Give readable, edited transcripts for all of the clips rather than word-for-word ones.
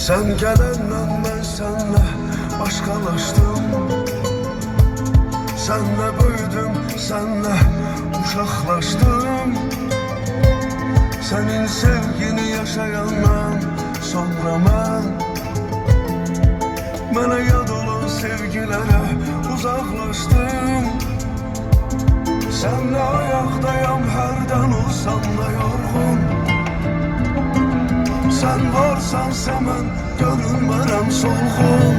Sen gelenden ben senle başkalaştım. Senle büyüdüm, senle uşaqlaştım. Senin sevgini yaşayandan sonra Mənə yad olan sevgilərə uzaqlaşdım. Senle ayaktayam, hərdən olsam da yorğun. Sen varsansa mən görünmərəm solğun.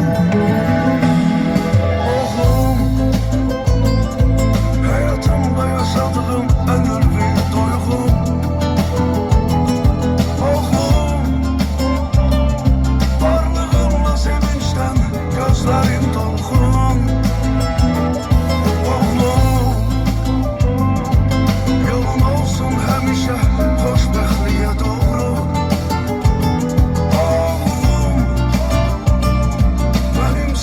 Oğlum, hayatımda yaşadığım en ülvi duyğum. Oğlum, varlığınla sevinçten gözlerim dolğun. Oğlum, yolun olsun həmişə xoşbəxtliyə doğru.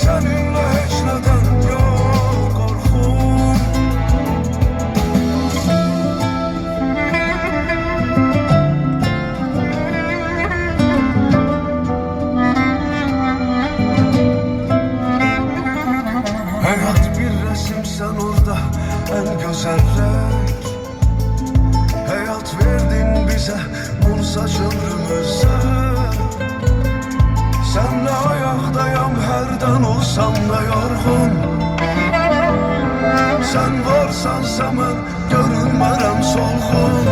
Seninle hiç neden yok korkum. Hayat bir resim, sen orada en güzel renk. Hayat verdin bize, bulsaç ömrümüze. Senle ayaktayam, hərdən olsam da yorğun. Sen varsansa mən görünmərəm solğun.